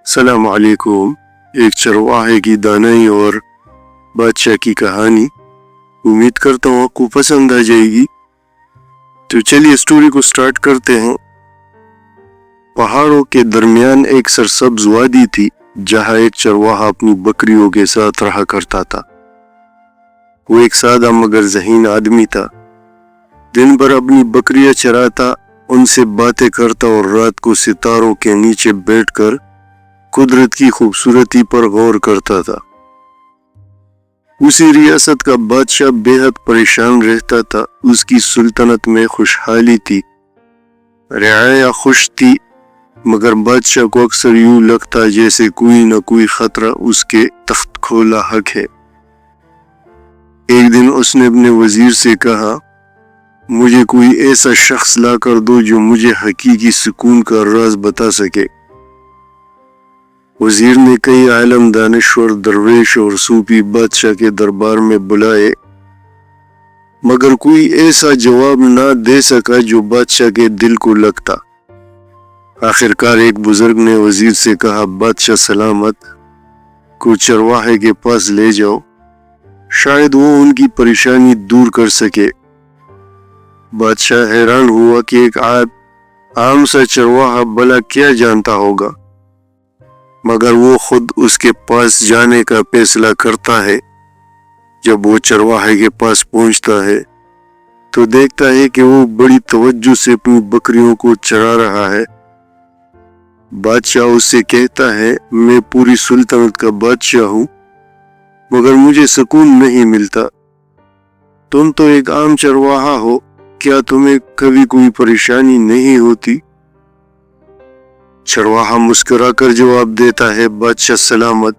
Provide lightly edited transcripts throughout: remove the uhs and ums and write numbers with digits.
السلام علیکم۔ ایک چرواہے کی دانائی اور بادشاہ کی کہانی۔ امید کرتا ہوں آپ کو پسند آ جائے گی۔ تو چلیے اسٹوری کو سٹارٹ کرتے ہیں۔ پہاڑوں کے درمیان ایک سرسبز وادی تھی جہاں ایک چرواہا اپنی بکریوں کے ساتھ رہا کرتا تھا۔ وہ ایک سادہ مگر ذہین آدمی تھا۔ دن بھر اپنی بکریاں چراتا، ان سے باتیں کرتا اور رات کو ستاروں کے نیچے بیٹھ کر قدرت کی خوبصورتی پر غور کرتا تھا۔ اسی ریاست کا بادشاہ بے حد پریشان رہتا تھا۔ اس کی سلطنت میں خوشحالی تھی، رعایا خوش تھی، مگر بادشاہ کو اکثر یوں لگتا جیسے کوئی نہ کوئی خطرہ اس کے تخت کو لاحق ہے۔ ایک دن اس نے اپنے وزیر سے کہا، مجھے کوئی ایسا شخص لا کر دو جو مجھے حقیقی سکون کا راز بتا سکے۔ وزیر نے کئی عالم، دانشور، درویش اور صوفی بادشاہ کے دربار میں بلائے، مگر کوئی ایسا جواب نہ دے سکا جو بادشاہ کے دل کو لگتا۔ آخرکار ایک بزرگ نے وزیر سے کہا، بادشاہ سلامت کو چرواہے کے پاس لے جاؤ، شاید وہ ان کی پریشانی دور کر سکے۔ بادشاہ حیران ہوا کہ ایک عام سا چرواہا بھلا کیا جانتا ہوگا، مگر وہ خود اس کے پاس جانے کا فیصلہ کرتا ہے۔ جب وہ چرواہے کے پاس پہنچتا ہے تو دیکھتا ہے کہ وہ بڑی توجہ سے اپنی بکریوں کو چرا رہا ہے۔ بادشاہ اس سے کہتا ہے، میں پوری سلطنت کا بادشاہ ہوں، مگر مجھے سکون نہیں ملتا۔ تم تو ایک عام چرواہا ہو، کیا تمہیں کبھی کوئی پریشانی نہیں ہوتی؟ چرواہا مسکرا کر جواب دیتا ہے، بادشاہ سلامت،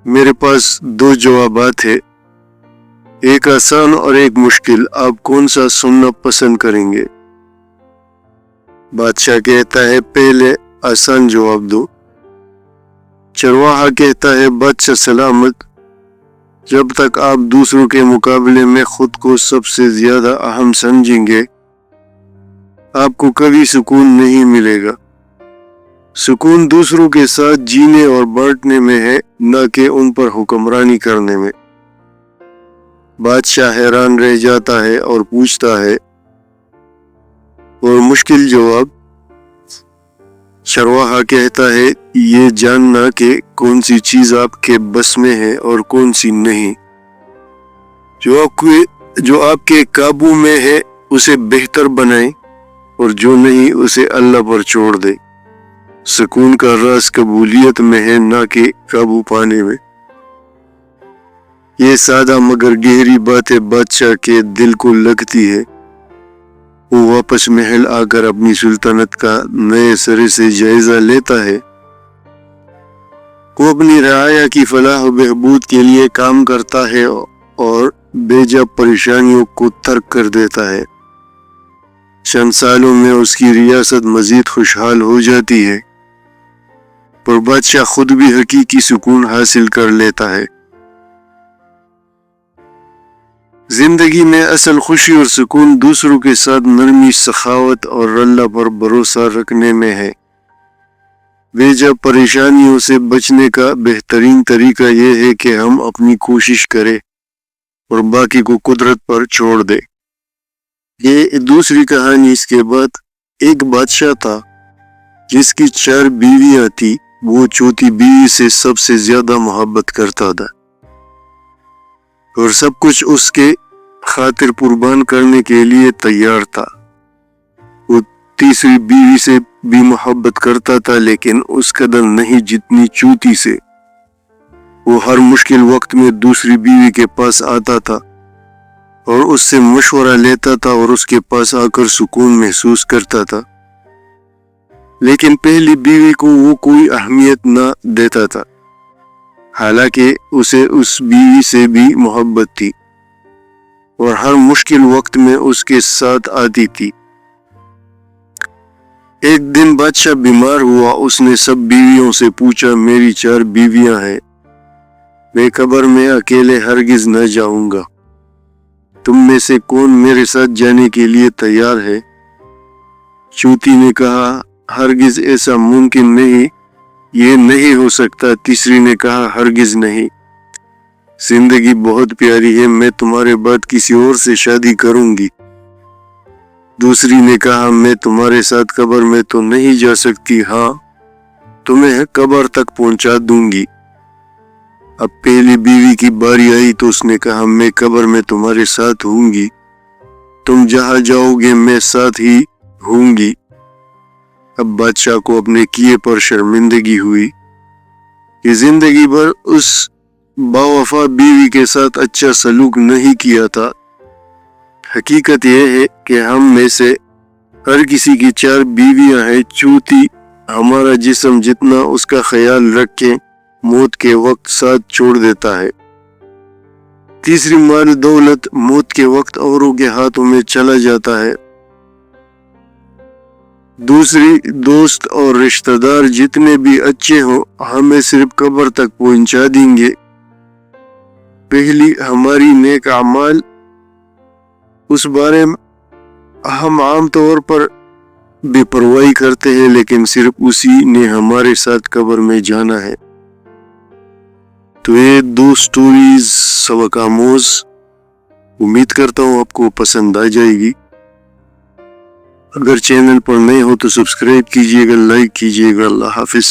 میرے پاس دو جوابات ہیں، ایک آسان اور ایک مشکل، آپ کون سا سننا پسند کریں گے؟ بادشاہ کہتا ہے، پہلے آسان جواب دو۔ چرواہا کہتا ہے، بادشاہ سلامت، جب تک آپ دوسروں کے مقابلے میں خود کو سب سے زیادہ اہم سمجھیں گے، آپ کو کبھی سکون نہیں ملے گا۔ سکون دوسروں کے ساتھ جینے اور بانٹنے میں ہے، نہ کہ ان پر حکمرانی کرنے میں۔ بادشاہ حیران رہ جاتا ہے اور پوچھتا ہے، اور مشکل جواب؟ چرواہا کہتا ہے، یہ جاننا کہ کون سی چیز آپ کے بس میں ہے اور کون سی نہیں۔ جو آپ کے قابو میں ہے اسے بہتر بنائیں، اور جو نہیں اسے اللہ پر چھوڑ دیں۔ سکون کا راز قبولیت میں ہے، نہ کہ قابو پانے میں۔ یہ سادہ مگر گہری باتیں بادشاہ کے دل کو لگتی ہے۔ وہ واپس محل آ کر اپنی سلطنت کا نئے سرے سے جائزہ لیتا ہے۔ وہ اپنی رعایا کی فلاح و بہبود کے لیے کام کرتا ہے اور بے جا پریشانیوں کو ترک کر دیتا ہے۔ چند سالوں میں اس کی ریاست مزید خوشحال ہو جاتی ہے، پر بادشاہ خود بھی حقیقی سکون حاصل کر لیتا ہے۔ زندگی میں اصل خوشی اور سکون دوسروں کے ساتھ نرمی، سخاوت اور اللہ پر بھروسہ رکھنے میں ہے۔ بے جا پریشانیوں سے بچنے کا بہترین طریقہ یہ ہے کہ ہم اپنی کوشش کریں اور باقی کو قدرت پر چھوڑ دیں۔ یہ دوسری کہانی۔ اس کے بعد ایک بادشاہ تھا جس کی 4 بیویاں تھی۔ وہ چوتھی بیوی سے سب سے زیادہ محبت کرتا تھا اور سب کچھ اس کے خاطر قربان کرنے کے لیے تیار تھا۔ وہ تیسری بیوی سے بھی محبت کرتا تھا، لیکن اس قدر نہیں جتنی چوتھی سے۔ وہ ہر مشکل وقت میں دوسری بیوی کے پاس آتا تھا اور اس سے مشورہ لیتا تھا اور اس کے پاس آ کر سکون محسوس کرتا تھا، لیکن پہلی بیوی کو وہ کوئی اہمیت نہ دیتا تھا، حالانکہ اسے اس بیوی سے بھی محبت تھی اور ہر مشکل وقت میں اس کے ساتھ آتی تھی۔ ایک دن بادشاہ بیمار ہوا۔ اس نے سب بیویوں سے پوچھا، میری 4 بیویاں ہیں، میں قبر میں اکیلے ہرگز نہ جاؤں گا، تم میں سے کون میرے ساتھ جانے کے لیے تیار ہے؟ چوتھی نے کہا، ہرگز ایسا ممکن نہیں، یہ نہیں ہو سکتا۔ تیسری نے کہا ہرگز نہیں، زندگی بہت پیاری ہے، میں تمہارے بعد کسی اور سے شادی کروں گی۔ دوسری نے کہا میں تمہارے ساتھ قبر میں تو نہیں جا سکتی، ہاں تمہیں قبر تک پہنچا دوں گی۔ اب پہلی بیوی کی باری آئی تو اس نے کہا میں قبر میں تمہارے ساتھ ہوں گی، تم جہاں جاؤ گے میں ساتھ ہی ہوں گی۔ اب بادشاہ کو اپنے کیے پر شرمندگی ہوئی کہ زندگی بھر اس باوفا بیوی کے ساتھ اچھا سلوک نہیں کیا تھا۔ حقیقت یہ ہے کہ ہم میں سے ہر کسی کی 4 بیویاں ہیں، چوتھی ہمارا جسم جتنا اس کا خیال رکھے موت کے وقت ساتھ چھوڑ دیتا ہے۔ تیسری مال دولت موت کے وقت اوروں کے ہاتھوں میں چلا جاتا ہے۔ دوسری دوست اور رشتہ دار جتنے بھی اچھے ہوں ہمیں صرف قبر تک پہنچا دیں گے۔ پہلی ہماری نیک اعمال، اس بارے میں ہم عام طور پر بے پرواہی کرتے ہیں، لیکن صرف اسی نے ہمارے ساتھ قبر میں جانا ہے۔ تو یہ 2 سٹوریز سبق آموز، امید کرتا ہوں آپ کو پسند آ جائے گی۔ اگر چینل پر نئے ہو تو سبسکرائب کیجیے گا، لائک کیجیے گا۔ اللہ حافظ۔